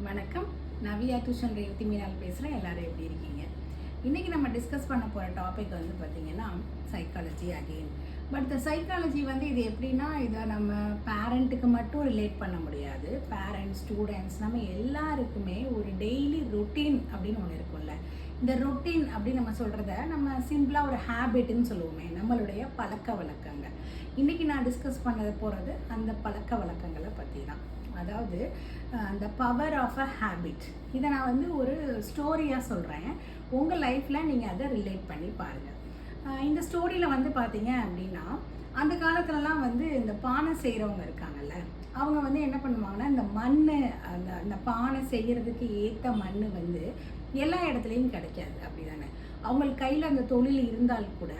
வணக்கம். நான் வியா டியூஷன் ரேவதி மீனால் பேசுகிறேன். எல்லோரும் எப்படி இருக்கீங்க? இன்றைக்கி நம்ம டிஸ்கஸ் பண்ண போகிற டாபிக் வந்து பார்த்திங்கன்னா சைக்காலஜி அகெயின். பட் இந்த சைக்காலஜி வந்து இது எப்படின்னா, இதை நம்ம பேரண்ட்டுக்கு மட்டும் ரிலேட் பண்ண முடியாது. பேரண்ட்ஸ், ஸ்டூடெண்ட்ஸ், நம்ம எல்லாருக்குமே ஒரு டெய்லி ரொட்டீன் அப்படின்னு ஒன்று இருக்கும்ல. இந்த ரொட்டீன் அப்படின்னு நம்ம சொல்கிறத நம்ம சிம்பிளாக ஒரு ஹேபிட்னு சொல்லுவோமே, நம்மளுடைய பழக்க வழக்கங்கள். இன்றைக்கி நான் டிஸ்கஸ் பண்ண போகிறது அந்த பழக்க வழக்கங்களை பற்றி தான். அதாவது அந்த பவர் ஆஃப் அ ஹேபிட். இதை நான் வந்து ஒரு ஸ்டோரியாக சொல்கிறேன். உங்கள் லைஃப்பில் நீங்கள் அதை ரிலேட் பண்ணி பாருங்கள். இந்த ஸ்டோரியில் வந்து பார்த்தீங்க அப்படின்னா, அந்த காலத்துலலாம் வந்து இந்த பானை செய்கிறவங்க இருக்காங்கல்ல, அவங்க வந்து என்ன பண்ணுவாங்கன்னா, இந்த மண் அந்த பானை செய்கிறதுக்கு ஏற்ற மண் வந்து எல்லா இடத்துலையும் கிடைக்காது, அப்படி தானே? அவங்களுக்கு கையில் அந்த தொழில் இருந்தால் கூட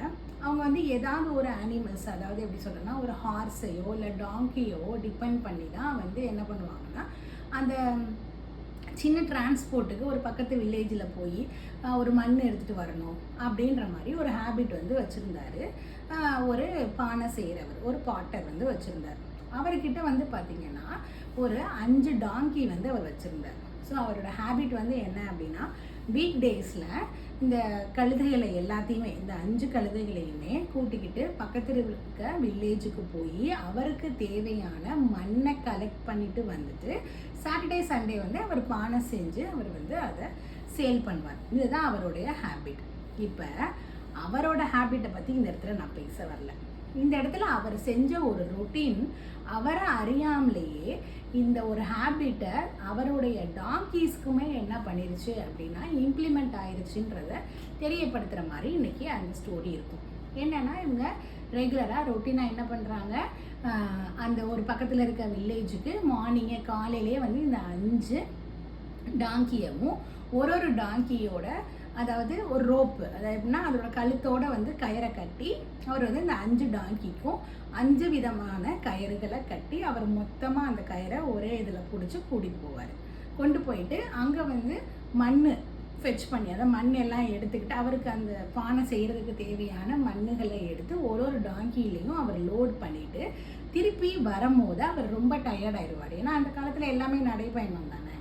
அவங்க வந்து ஏதாவது ஒரு அனிமல்ஸ், அதாவது எப்படி சொல்லணும்னா ஒரு ஹார்ஸையோ இல்லை டாங்கியோ டிபெண்ட் பண்ணி தான் வந்து என்ன பண்ணுவாங்கன்னா, அந்த சின்ன டிரான்ஸ்போர்ட்டுக்கு ஒரு பக்கத்து வில்லேஜில் போய் ஒரு மண் எடுத்துகிட்டு வரணும் அப்படின்ற மாதிரி ஒரு ஹேபிட் வந்து வச்சுருந்தாரு. ஒரு பானை செய்கிறவர், ஒரு பாட்டர் வந்து வச்சுருந்தார். அவர்கிட்ட வந்து பார்த்திங்கன்னா ஒரு 5 டாங்கி வந்து அவர் வச்சுருந்தார். ஸோ அவரோட ஹேபிட் வந்து என்ன அப்படின்னா, வீக் டேஸில் இந்த கழுதைகளை எல்லாத்தையுமே, இந்த 5 கழுதைகளையுமே கூட்டிக்கிட்டு பக்கத்தில் இருக்க வில்லேஜுக்கு போய் அவருக்கு தேவையான மண்ணை கலெக்ட் பண்ணிட்டு வந்துட்டு சாட்டர்டே சண்டே வந்து அவர் பானை செஞ்சு அவர் வந்து அதை சேல் பண்ணுவார். இதுதான் அவருடைய ஹேபிட். இப்போ அவரோட ஹேபிட்டை பற்றி இந்த இடத்துல நான் பேச வரல. இந்த இடத்துல அவர் செஞ்ச ஒரு ரொட்டீன் அவரை அறியாமலேயே இந்த ஒரு ஹேபிட்டை அவருடைய டாங்கீஸ்க்குமே என்ன பண்ணிருச்சு அப்படின்னா இம்ப்ளிமெண்ட் ஆயிடுச்சுன்றத தெரியப்படுத்துகிற மாதிரி இன்னைக்கு அந்த ஸ்டோரி இருக்கும். என்னன்னா, இவங்க ரெகுலராக ரொட்டீனாக என்ன பண்ணுறாங்க, அந்த ஒரு பக்கத்தில் இருக்க வில்லேஜுக்கு மார்னிங்கே காலையிலே வந்து இந்த 5 டாங்கியவும் ஒரு டாங்கியோட, அதாவது ஒரு ரோப்பு, அதாவது எப்படின்னா அதோட கழுத்தோடு வந்து கயிறை கட்டி அவர் வந்து இந்த 5 டாங்கிக்கும் 5 விதமான கயிறுகளை கட்டி அவர் மொத்தமாக அந்த கயிறை ஒரே இதில் பிடிச்சி கூட்டிகிட்டு போவார். கொண்டு போயிட்டு அங்கே வந்து மண் ஃபெச் பண்ணி, அதை மண் எல்லாம் எடுத்துக்கிட்டு அவருக்கு அந்த பானை செய்கிறதுக்கு தேவையான மண்ணுகளை எடுத்து ஒரு டாங்கிலையும் அவர் லோட் பண்ணிவிட்டு திருப்பி வரும்போது அவர் ரொம்ப டயர்டாயிடுவார். ஏன்னா அந்த காலத்தில் எல்லாமே நடைப்பயணம் தானே.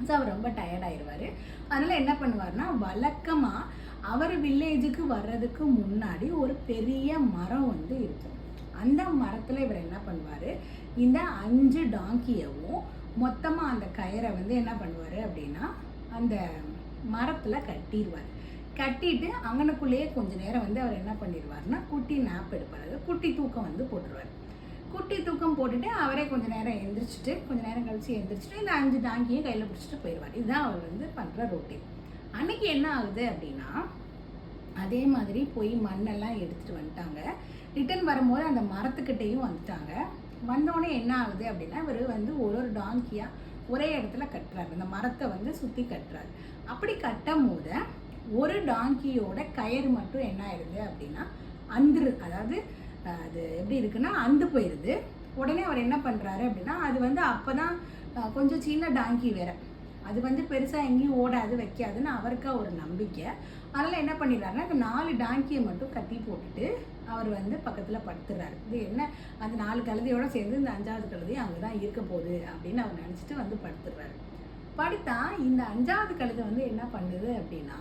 ஸோ அவர் ரொம்ப டயர்டாயிடுவார். அதனால் என்ன பண்ணுவார்னா, வழக்கமாக அவர் வில்லேஜுக்கு வர்றதுக்கு முன்னாடி ஒரு பெரிய மரம் வந்து இருக்கும். அந்த மரத்தில் இவர் என்ன பண்ணுவார், இந்த 5 டாங்கியவும் மொத்தமாக அந்த கயிறை வந்து என்ன பண்ணுவார் அப்படின்னா அந்த மரத்தில் கட்டிடுவார். கட்டிட்டு அங்கனுக்குள்ளேயே கொஞ்சம் நேரம் வந்து அவர் என்ன பண்ணிடுவார்னா குட்டி நாப் எடுப்பார். அதாவது குட்டி தூக்கம் வந்து போட்டுருவார். குட்டி தூக்கம் போட்டுட்டு அவரே கொஞ்சம் நேரம் எந்திரிச்சிட்டு, கொஞ்சம் நேரம் கழிச்சு எந்திரிச்சிட்டு இந்த 5 டாங்கியை கையில் பிடிச்சிட்டு போயிடுவார். இதுதான் அவர் வந்து பண்ணுற ரொட்டீன். அன்னைக்கு என்ன ஆகுது அப்படின்னா, அதே மாதிரி போய் மண்ணெல்லாம் எடுத்துகிட்டு வந்துட்டாங்க. ரிட்டர்ன் வரும்போது அந்த மரத்துக்கிட்டையும் வந்துட்டாங்க. வந்தோடனே என்ன ஆகுது அப்படின்னா, இவர் வந்து ஒரு டாங்கியாக ஒரே இடத்துல கட்டுறாரு. அந்த மரத்தை வந்து சுற்றி கட்டுறாரு. அப்படி கட்டும் போது ஒரு டாங்கியோட கயிறு மட்டும் என்ன ஆயிடுது அப்படின்னா அதாவது அது எப்படி இருக்குன்னா அந்து போயிடுது. உடனே அவர் என்ன பண்ணுறாரு அப்படின்னா, அது வந்து அப்போ தான் கொஞ்சம் சின்ன டாங்கி வேற, அது வந்து பெருசாக எங்கேயும் ஓடாது வைக்காதுன்னு அவருக்கா ஒரு நம்பிக்கை. அதனால் என்ன பண்ணிடுறாருன்னா, அந்த 4 டாங்கியை மட்டும் கட்டி போட்டுட்டு அவர் வந்து பக்கத்தில் படுத்துறாரு. இது என்ன, அந்த 4 கழுதையோடு சேர்ந்து இந்த 5வது கழுதையும் அங்கே தான் இருக்க போகுது அப்படின்னு அவர் நினச்சிட்டு வந்து படுத்துடுறாரு. படுத்தா இந்த 5வது கழுதை வந்து என்ன பண்ணுது அப்படின்னா,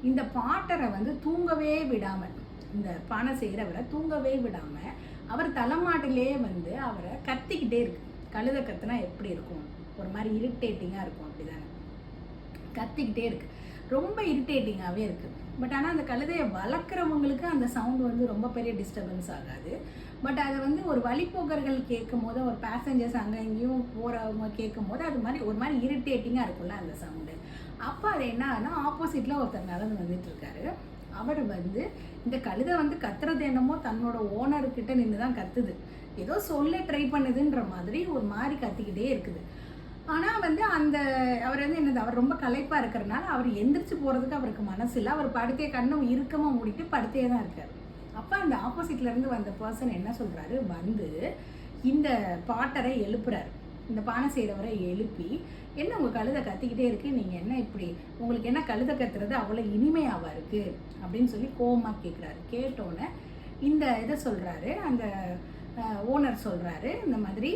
இந்த பாட்டரை வந்து தூங்கவே விடாமல், இந்த பானை செய்கிறவரை தூங்கவே விடாமல் அவர் தலைமாட்டிலே வந்து அவரை கத்திக்கிட்டே இருக்கு. கழுதை கத்துனா எப்படி இருக்கும், ஒரு மாதிரி இரிட்டேட்டிங்காக இருக்கும், அப்படிதானே? கத்திக்கிட்டே இருக்கு, ரொம்ப இரிட்டேட்டிங்காகவே இருக்குது. பட் ஆனால் அந்த கழுதையை வளர்க்குறவங்களுக்கு அந்த சவுண்டு வந்து ரொம்ப பெரிய டிஸ்டர்பன்ஸ் ஆகாது. பட் அதை வந்து ஒரு வழிபோக்கர்கள் கேட்கும் போது, ஒரு பேசஞ்சர்ஸ் அங்கே இங்கேயும் போகிறவங்க கேட்கும் போது அது மாதிரி ஒரு மாதிரி இரிட்டேட்டிங்காக இருக்கும்ல அந்த சவுண்டு. அப்போ அது என்ன ஆகுனா, ஆப்போசிட்டில் ஒருத்தர் நடந்து வந்துட்டு இருக்காரு. அவர் வந்து இந்த கழுதை வந்து கத்துறது என்னமோ தன்னோட ஓனர்கிட்ட நின்று தான் கத்துது, ஏதோ சொல்ல ட்ரை பண்ணுதுன்ற மாதிரி ஒரு மாதிரி கத்திக்கிட்டே இருக்குது. ஆனால் வந்து அவர் வந்து என்னது, அவர் ரொம்ப களைப்பாக இருக்கிறனால அவர் எந்திரிச்சு போகிறதுக்கு அவருக்கு மனசு இல்லை. அவர் படுத்தே கண்ணும் இறுக்கமாக மூடிட்டு படுத்தே தான் இருக்கார். அப்போ அந்த ஆப்போசிட்லேருந்து வந்த பர்சன் என்ன சொல்கிறாரு, வந்து இந்த பாட்டரை எழுப்புறாரு. இந்த பானை செய்கிறவரை எழுப்பி, என்ன உங்கள் கழுதை கத்திக்கிட்டே இருக்குது, நீங்கள் என்ன இப்படி, உங்களுக்கு என்ன கழுதை கத்துறது அவ்வளோ இனிமையாவா இருக்குது அப்படின்னு சொல்லி கோவமாக கேட்குறாரு. கேட்டோன்னே இந்த இதை சொல்கிறாரு, அந்த ஓனர் சொல்கிறாரு, இந்த மாதிரி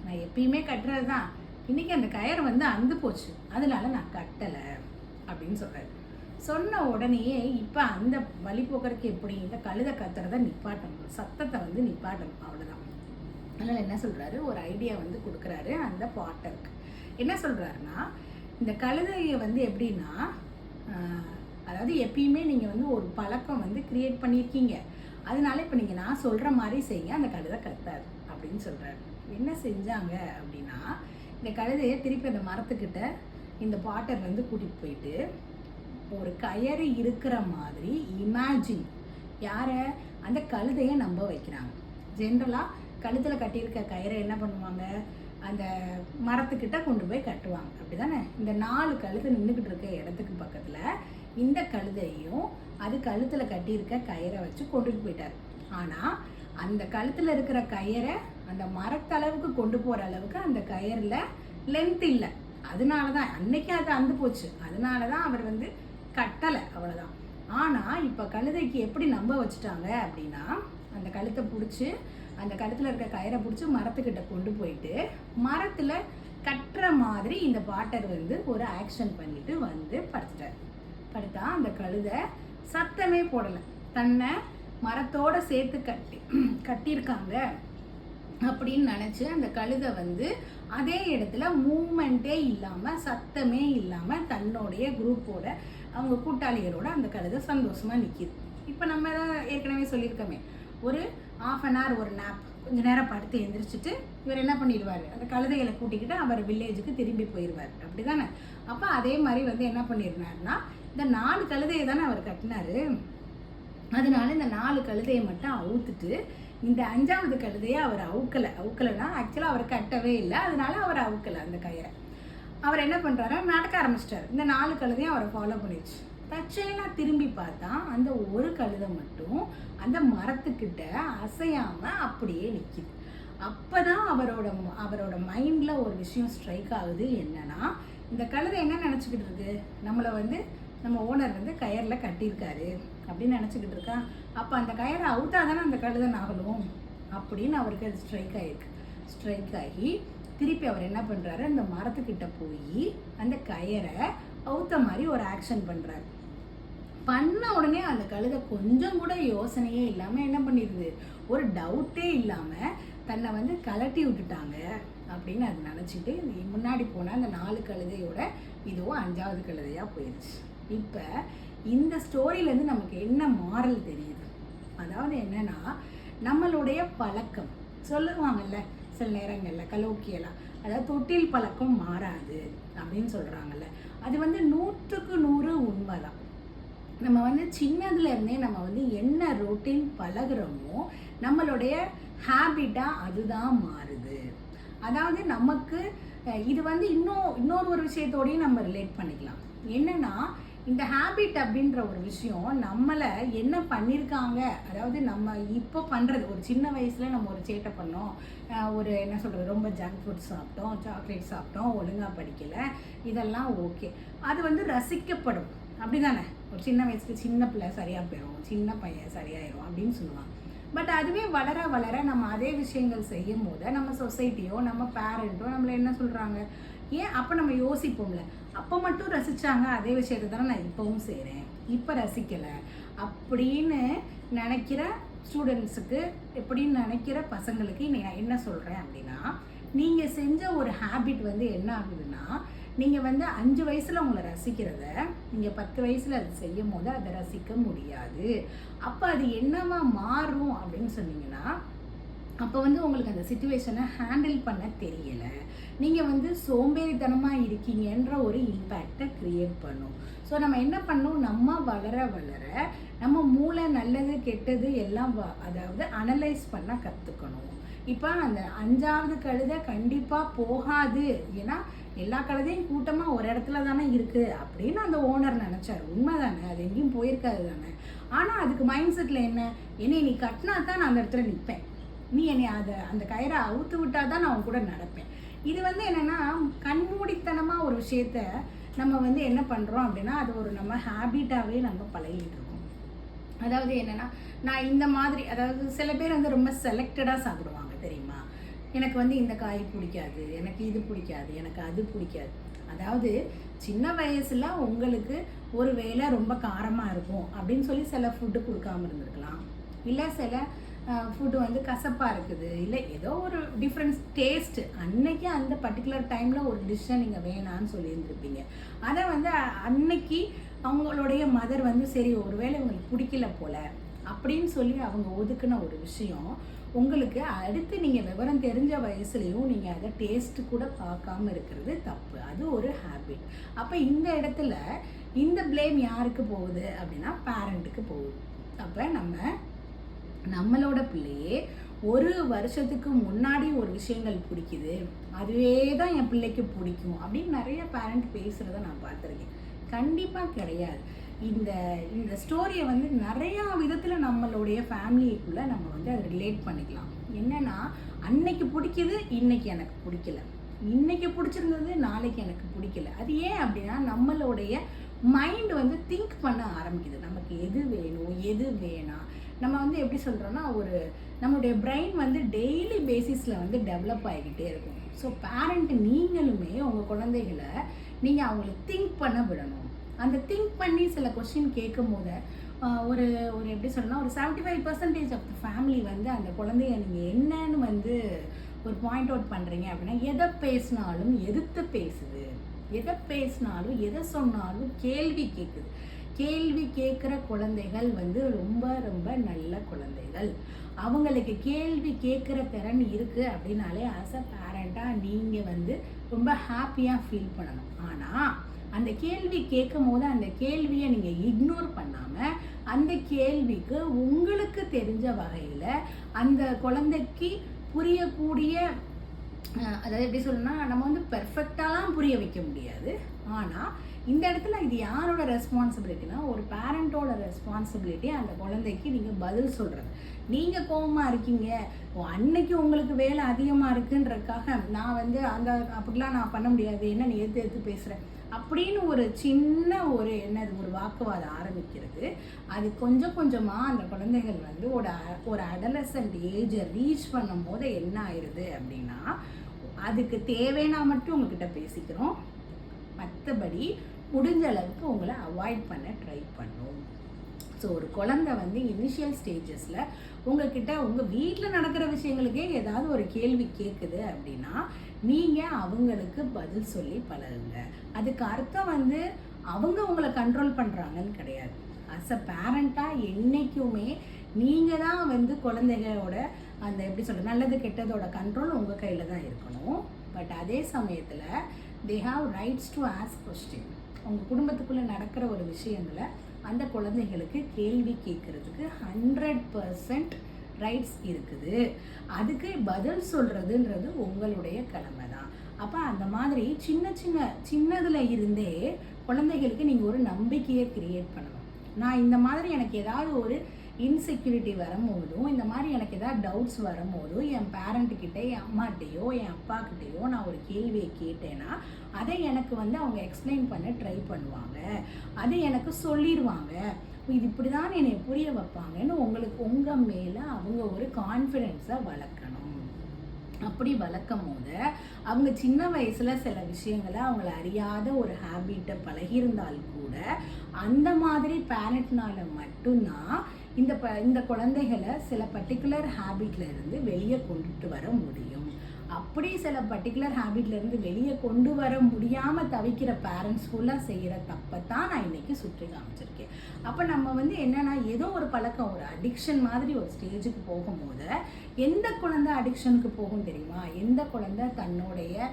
நான் எப்பயுமே கட்டுறது தான், இன்னைக்கு அந்த கயிறு வந்து அந்து போச்சு, அதனால நான் கட்டலை அப்படின்னு சொல்கிறாரு. சொன்ன உடனேயே இப்போ அந்த வழி போக்குறதுக்கு எப்படி இந்த கழுதை கத்துறதை நிப்பாட்டணும், சத்தத்தை வந்து நிப்பாட்டணும், அவ்வளோதான். அதனால் என்ன சொல்கிறாரு, ஒரு ஐடியா வந்து கொடுக்குறாரு அந்த பாட்டருக்கு. என்ன சொல்கிறாருன்னா, இந்த கழுதையை வந்து எப்படின்னா, அதாவது எப்பயுமே நீங்கள் வந்து ஒரு பழக்கம் வந்து கிரியேட் பண்ணியிருக்கீங்க, அதனால இப்போ நீங்கள் நான் சொல்கிற மாதிரி செய்யுங்க, அந்த கழுதை கத்தாது அப்படின்னு சொல்கிறாரு. என்ன செஞ்சாங்க அப்படின்னா, இந்த கழுதையை திருப்பி அந்த மரத்துக்கிட்ட இந்த பாட்டர் வந்து கூட்டிகிட்டு போயிட்டு ஒரு கயிறு இருக்கிற மாதிரி இமேஜின் யாரை, அந்த கழுதையை நம்ப வைக்கிறாங்க. ஜென்ரலாக கழுத்தில் கட்டியிருக்க கயிறை என்ன பண்ணுவாங்க, அந்த மரத்துக்கிட்ட கொண்டு போய் கட்டுவாங்க, அப்படி தானே. இந்த 4 கழுதை நின்றுக்கிட்டு இருக்க இடத்துக்கு பக்கத்தில் இந்த கழுதையும் அது கழுத்தில் கட்டியிருக்க கயிறை வச்சு கொண்டுட்டு போயிட்டார். ஆனால் அந்த கழுத்தில் இருக்கிற கயிறை அந்த மரத்தளவுக்கு கொண்டு போகிற அளவுக்கு அந்த கயிறில் லென்த் இல்லை, அதனால தான் அன்னைக்கு அது அந்து போச்சு, அதனால தான் அவர் வந்து கட்டலை, அவ்வளோதான். ஆனால் இப்போ கழுதைக்கு எப்படி நம்ப வச்சுட்டாங்க அப்படின்னா, அந்த கழுத்தை பிடிச்சி அந்த கழுத்தில் இருக்க கயிறை பிடிச்சி மரத்துக்கிட்ட கொண்டு போயிட்டு மரத்தில் கட்டுற மாதிரி இந்த பாட்டர் வந்து ஒரு ஆக்ஷன் பண்ணிட்டு வந்து படுத்தா அந்த கழுதை சத்தமே போடலை. தன்னை மரத்தோட சேர்த்து கட்டியிருக்காங்க அப்படின்னு நினச்சி அந்த கழுதை வந்து அதே இடத்துல மூமெண்ட்டே இல்லாமல் சத்தமே இல்லாமல் தன்னுடைய குரூப்போட அவங்க கூட்டாளிகளோட அந்த கழுதை சந்தோஷமாக நிற்கிது. இப்போ நம்ம ஏற்கனவே சொல்லியிருக்கோமே, ஒரு ½ அன் ஹவர் ஒரு நேப், கொஞ்சம் நேரம் படுத்து எழுந்திரிச்சிட்டு இவர் என்ன பண்ணிடுவார், அந்த கழுதைகளை கூட்டிக்கிட்டு அவர் வில்லேஜுக்கு திரும்பி போயிடுவார், அப்படி தானே. அப்போ அதே மாதிரி வந்து என்ன பண்ணியிருந்தாருன்னா, இந்த 4 கழுதையை தானே அவர் கட்டினாரு, அதனால இந்த 4 கழுதையை மட்டும் அவுத்துட்டு இந்த 5ஆவது கழுதையை அவர் அவுக்கலைன்னா ஆக்சுவலாக அவர் கட்டவே இல்லை, அதனால அவர் அவுக்கலை அந்த கயிறை. அவர் என்ன பண்ணுறாரு, நடக்க ஆரம்பிச்சிட்டார். இந்த 4 கழுதையும் அவரை ஃபாலோ பண்ணிடுச்சு. தற்செயலாக திரும்பி பார்த்தா அந்த ஒரு கழுதை மட்டும் அந்த மரத்துக்கிட்ட அசையாமல் அப்படியே நிற்கிது. அப்போ தான் அவரோட மைண்டில் ஒரு விஷயம் ஸ்ட்ரைக் ஆகுது. என்னன்னா, இந்த கழுதை என்ன நினச்சிக்கிட்டு இருக்கு, நம்மளை வந்து நம்ம ஓனர் வந்து கயரில் கட்டியிருக்காரு அப்படின்னு நினச்சிக்கிட்டு இருக்கா. அப்போ அந்த கயரை அவுத்தா தானே அந்த கழுதை நகலும் அப்படின்னு அவருக்கு அது ஸ்ட்ரைக் ஆகி திருப்பி அவர் என்ன பண்ணுறாரு, அந்த மரத்துக்கிட்ட போய் அந்த கயரை அவுத்த மாதிரி ஒரு ஆக்ஷன் பண்ணுறாரு. பண்ண உடனே அந்த கழுதை கொஞ்சம் கூட யோசனையே இல்லாமல் என்ன பண்ணிடுது, ஒரு டவுட்டே இல்லாமல் தன்னை வந்து கலட்டி விட்டுட்டாங்க அப்படின்னு அது நினச்சிட்டு முன்னாடி போனால் அந்த 4 கழுதையோட இதுவும் 5ஆவது கழுதையாக போயிடுச்சு. இப்போ இந்த ஸ்டோரியிலேருந்து நமக்கு என்ன மாரல் தெரியுது, அதாவது என்னன்னா, நம்மளுடைய பழக்கம் சொல்லுவாங்கல்ல சில நேரங்களில் கலோக்கியெல்லாம், அதாவது தொட்டில் பழக்கம் மாறாது அப்படின்னு சொல்கிறாங்கல்ல, அது வந்து 100க்கு 100 உண்மைதான். நம்ம வந்து சின்னதுலேருந்தே நம்ம வந்து என்ன ரொட்டீன் பழகுறோமோ நம்மளுடைய ஹேபிட்டாக அதுதான் மாறுது. அதாவது நமக்கு இது வந்து இன்னொரு விஷயத்தோடையும் நம்ம ரிலேட் பண்ணிக்கலாம். என்னன்னா, இந்த ஹேபிட் அப்படின்ற ஒரு விஷயம் நம்மளை என்ன பண்ணியிருக்காங்க, அதாவது நம்ம இப்போ பண்ணுறது, ஒரு சின்ன வயசில் நம்ம ஒரு சேட்டை பண்ணோம், ஒரு என்ன சொல்கிறது, ரொம்ப ஜங்க் ஃபுட் சாப்பிட்டோம், சாக்லேட் சாப்பிட்டோம், ஒழுங்காக படிக்கலை, இதெல்லாம் ஓகே, அது வந்து ரசிக்கப்படும், அப்படி தானே. ஒரு சின்ன வயசுக்கு சின்ன பிள்ளை சரியாக போயிடும், சின்ன பையன் சரியாயிடும் அப்படின்னு சொல்லுவாங்க. பட் அதுவே வளர வளர நம்ம அதே விஷயங்கள் செய்யும் போது நம்ம சொசைட்டியோ நம்ம பேரண்ட்டோ நம்மளை என்ன சொல்கிறாங்க, ஏன் அப்போ நம்ம யோசிப்போம்ல, அப்போ மட்டும் ரசித்தாங்க அதே விஷயத்தை தானே நான் இப்போவும் செய்கிறேன், இப்போ ரசிக்கலை அப்படின்னு நினைக்கிற ஸ்டூடெண்ட்ஸுக்கு, எப்படின்னு நினைக்கிற பசங்களுக்கு நான் என்ன சொல்கிறேன் அப்படின்னா, நீங்கள் செஞ்ச ஒரு ஹேபிட் வந்து என்ன ஆகுதுன்னா, நீங்கள் வந்து 5 வயசில் உங்களை ரசிக்கிறத நீங்கள் 10 வயசில் அது செய்யும் போது அதை ரசிக்க முடியாது. அப்போ அது என்னவா மாறும் அப்படின்னு சொன்னீங்கன்னா, அப்போ வந்து உங்களுக்கு அந்த சிச்சுவேஷனை ஹேண்டில் பண்ண தெரியலை, நீங்கள் வந்து சோம்பேறித்தனமாக இருக்கீங்கன்ற ஒரு இம்பேக்டை க்ரியேட் பண்ணும். ஸோ நம்ம என்ன பண்ணணும், நம்ம வளர வளர நம்ம மூளை நல்லது கெட்டது எல்லாம் அதாவது அனலைஸ் பண்ண கற்றுக்கணும். இப்போ அந்த 5ஆவது கழுதை கண்டிப்பாக போகாது, ஏன்னா எல்லா கழுதையும் கூட்டமாக ஒரு இடத்துல தானே இருக்குது அப்படின்னு அந்த ஓனர் நினச்சார். உண்மை தானே, அது எங்கேயும் போயிருக்காது தானே. ஆனால் அதுக்கு மைண்ட் செட்டில் என்னை நீ கட்டினா தான் நான் அந்த இடத்துல நிற்பேன், நீ என்னை அந்த கயிறை அவுத்து விட்டால் தான் நான் அவன் கூட நடப்பேன். இது வந்து என்னென்னா, கண்மூடித்தனமாக ஒரு விஷயத்த நம்ம வந்து என்ன பண்ணுறோம் அப்படின்னா, அது ஒரு நம்ம ஹேபிட்டாகவே நம்ம பழகிட்டு இருக்கோம். அதாவது என்னென்னா, நான் இந்த மாதிரி, அதாவது சில பேர் வந்து ரொம்ப செலக்டடாக சாப்பிடுவாங்க தெரியுமா. எனக்கு வந்து இந்த காய் பிடிக்காது, எனக்கு இது பிடிக்காது, எனக்கு அது பிடிக்காது. அதாவது சின்ன வயசில் உங்களுக்கு ஒரு வேளை ரொம்ப காரமாக இருக்கும் அப்படின்னு சொல்லி சில ஃபுட்டு கொடுக்காம இருந்திருக்கலாம். இல்லை சில ஃபுட்டு வந்து கசப்பாக இருக்குது, இல்லை ஏதோ ஒரு டிஃப்ரென்ஸ் டேஸ்ட்டு அன்னைக்கு அந்த பர்டிகுலர் டைமில் ஒரு டிஷ்ஷை நீங்கள் வேணான்னு சொல்லியிருந்துருப்பீங்க. அதை வந்து அன்னைக்கு அவங்களுடைய மதர் வந்து சரி ஒருவேளை உங்களுக்கு பிடிக்கல போல் அப்படின்னு சொல்லி அவங்க ஒதுக்குன ஒரு விஷயம் உங்களுக்கு அடுத்து நீங்கள் விவரம் தெரிஞ்ச வயசுலேயும் நீங்கள் அதை டேஸ்ட்டு கூட பார்க்காம இருக்கிறது தப்பு. அது ஒரு ஹேபிட். அப்போ இந்த இடத்துல இந்த ப்ளேம் யாருக்கு போகுது அப்படின்னா பேரண்ட்டுக்கு போகுது. அப்போ நம்மளோட பிள்ளையே ஒரு வருஷத்துக்கு முன்னாடி ஒரு விஷயங்கள் பிடிக்குது, அதுவே தான் என் பிள்ளைக்கு பிடிக்கும் அப்படின்னு நிறைய பேரண்ட் பேசுகிறத நான் பார்த்துருக்கேன். கண்டிப்பாக கிடையாது. இந்த ஸ்டோரியை வந்து நிறையா விதத்தில் நம்மளுடைய ஃபேமிலிக்குள்ளே நம்ம வந்து அதை ரிலேட் பண்ணிக்கலாம். என்னென்னா அன்னைக்கு பிடிக்குது, இன்னைக்கு எனக்கு பிடிக்கல, இன்னைக்கு பிடிச்சிருந்தது நாளைக்கு எனக்கு பிடிக்கல. அது ஏன் அப்படின்னா நம்மளுடைய மைண்ட் வந்து திங்க் பண்ண ஆரம்பிக்குது. நமக்கு எது வேணும் எது வேணாம் நம்ம வந்து எப்படி சொல்கிறோன்னா நம்மளுடைய பிரெயின் வந்து டெய்லி பேசிஸில் வந்து டெவலப் ஆகிக்கிட்டே இருக்கும். ஸோ பேரண்ட் நீங்களுமே உங்கள் குழந்தைகளை நீங்கள் அவங்களை திங்க் பண்ண விடணும். அந்த திங்க் பண்ணி சில கொஸ்டின் கேட்கும் போது ஒரு எப்படி சொல்லணும்னா ஒரு 75% ஆஃப் த ஃபேமிலி வந்து அந்த குழந்தைய நீங்கள் என்னன்னு வந்து ஒரு பாயிண்ட் அவுட் பண்ணுறீங்க அப்படின்னா எதை பேசினாலும் எதிர்த்து பேசுது, எதை பேசினாலும் எதை சொன்னாலும் கேள்வி கேட்குது. கேள்வி கேட்குற குழந்தைகள் வந்து ரொம்ப ரொம்ப நல்ல குழந்தைகள். அவங்களுக்கு கேள்வி கேட்குற திறன் இருக்குது அப்படின்னாலே ஆஸ் அ பேரண்ட்டாக நீங்கள் வந்து ரொம்ப ஹாப்பியாக ஃபீல் பண்ணணும். ஆனால் அந்த கேள்வி கேட்கும் போது அந்த கேள்வியை நீங்கள் இக்னோர் பண்ணாமல் அந்த கேள்விக்கு உங்களுக்கு தெரிஞ்ச வகையில் அந்த குழந்தைக்கு புரியக்கூடிய, அதாவது எப்படி சொல்லணும்னா நம்ம வந்து பெர்ஃபெக்டாலாம் புரிய வைக்க முடியாது. ஆனால் இந்த இடத்துல இது யாரோட ரெஸ்பான்சிபிலிட்டினா ஒரு பேரண்ட்டோட ரெஸ்பான்சிபிலிட்டி. அந்த குழந்தைக்கு நீங்கள் பதில் சொல்கிறது. நீங்கள் கோபமாக இருக்கீங்க, அன்னைக்கு உங்களுக்கு வேலை அதிகமாக இருக்குன்றதுக்காக நான் வந்து அப்படிலாம் நான் பண்ண முடியாது, என்ன நீ எடுத்து பேசுகிறேன் அப்படின்னு ஒரு சின்ன ஒரு வாக்குவாதம் ஆரம்பிக்கிறது. அது கொஞ்சம் கொஞ்சமாக அந்த குழந்தைகள் வந்து ஒரு அடலசன்ட் ஏஜை ரீச் பண்ணும் போது என்ன ஆயிடுது அப்படின்னா அதுக்கு தேவைன்னா மட்டும் உங்ககிட்ட பேசிக்கிறோம், மற்றபடி முடிஞ்ச அளவுக்கு உங்களை அவாய்ட் பண்ண ட்ரை பண்ணும். ஸோ ஒரு குழந்தை வந்து இனிஷியல் ஸ்டேஜஸில் உங்ககிட்ட உங்கள் வீட்டில் நடக்கிற விஷயங்களுக்கே ஏதாவது ஒரு கேள்வி கேட்குது அப்படின்னா நீங்கள் அவங்களுக்கு பதில் சொல்லி பழகுங்க. அதுக்கு அர்த்தம் வந்து அவங்க உங்களை கண்ட்ரோல் பண்ணுறாங்கன்னு கிடையாது. அஸ் அ பேரண்ட்டாக என்றைக்குமே நீங்கள் தான் வந்து குழந்தைகளோட அந்த எப்படி சொல்கிறது நல்லது கெட்டதோட கண்ட்ரோல் உங்கள் கையில் தான் இருக்கணும். பட் அதே சமயத்தில் they have rights to ask question. உங்கள் குடும்பத்துக்குள்ளே நடக்கிற ஒரு விஷயங்களை அந்த குழந்தைகளுக்கு கேள்வி கேட்குறதுக்கு 100% ரைட்ஸ் இருக்குது. அதுக்கு பதில் சொல்கிறதுன்றது உங்களுடைய கடமை தான். அப்போ அந்த மாதிரி சின்னதில் இருந்தே குழந்தைகளுக்கு நீங்கள் ஒரு நம்பிக்கையை கிரியேட் பண்ணணும். நான் இந்த மாதிரி எனக்கு ஏதாவது ஒரு இன்செக்யூரிட்டி வரும்போதும் இந்த மாதிரி எனக்கு ஏதாவது டவுட்ஸ் வரும்போதும் என் பேரண்ட்டுக்கிட்ட என் அம்மாட்டையோ என் அப்பாக்கிட்டேயோ நான் ஒரு கேள்வியை கேட்டேன்னா அதை எனக்கு வந்து அவங்க எக்ஸ்பிளைன் பண்ண ட்ரை பண்ணுவாங்க, அதை எனக்கு சொல்லிடுவாங்க, இது இப்படி தான் என்னை புரிய வைப்பாங்கன்னு உங்கள் மேலே அவங்க ஒரு கான்ஃபிடென்ஸை வளர்க்கணும். அப்படி வளர்க்கும் போது அவங்க சின்ன வயசில் சில விஷயங்களை அவங்கள அறியாத ஒரு ஹேபிட்டை பழகியிருந்தால் கூட அந்த மாதிரி பேரண்ட்னால மட்டும்தான் இந்த குழந்தைகளை சில பர்டிகுலர் ஹேபிட்ல இருந்து வெளியே கொண்டுட்டு வர முடியும். அப்படி சில பர்டிகுலர் ஹேபிட்ல இருந்து வெளியே கொண்டு வர முடியாமல் தவிக்கிற பேரண்ட்ஸ் ஃபுல்லாக செய்கிற தப்பை தான் நான் இன்னைக்கு சுற்றி காமிச்சிருக்கேன். அப்போ நம்ம வந்து என்னன்னா ஏதோ ஒரு பழக்கம் ஒரு அடிக்ஷன் மாதிரி ஒரு ஸ்டேஜுக்கு போகும்போது எந்த குழந்தை அடிக்ஷனுக்கு போகும் தெரியுமா? எந்த குழந்தை தன்னுடைய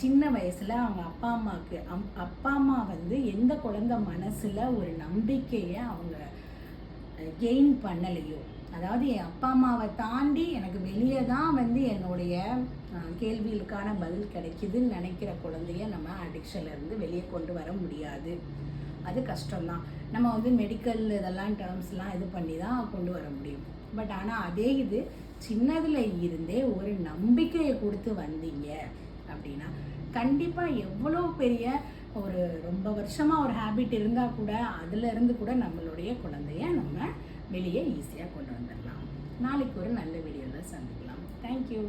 சின்ன வயசில் அவங்க அப்பா அம்மா வந்து எந்த குழந்தை மனசில் ஒரு நம்பிக்கையை அவங்க கெயின் பண்ணலையோ, அதாவது என் அப்பா அம்மாவை தாண்டி எனக்கு வெளியே தான் வந்து என்னுடைய கேள்விகளுக்கான பதில் கிடைக்குதுன்னு நினைக்கிற குழந்தைய நம்ம அடிக்ஷன்லேருந்து வெளியே கொண்டு வர முடியாது. அது கஷ்டம்தான். நம்ம வந்து மெடிக்கல் இதெல்லாம் டேர்ம்ஸ்லாம் இது பண்ணி தான் கொண்டு வர முடியும். பட் ஆனால் அதே இது சின்னதில் இருந்தே ஒரு நம்பிக்கையை கொடுத்து வந்தீங்க அப்படின்னா கண்டிப்பாக எவ்வளோ பெரிய ஒரு ரொம்ப வருஷமாக ஒரு ஹேபிட் இருந்தால் கூட அதிலிருந்து கூட நம்மளுடைய குழந்தைய நம்ம வெளியே ஈஸியாக கொண்டு வந்துடலாம். நாளைக்கு ஒரு நல்ல வீடியோவில் சந்திக்கலாம். தேங்க்யூ.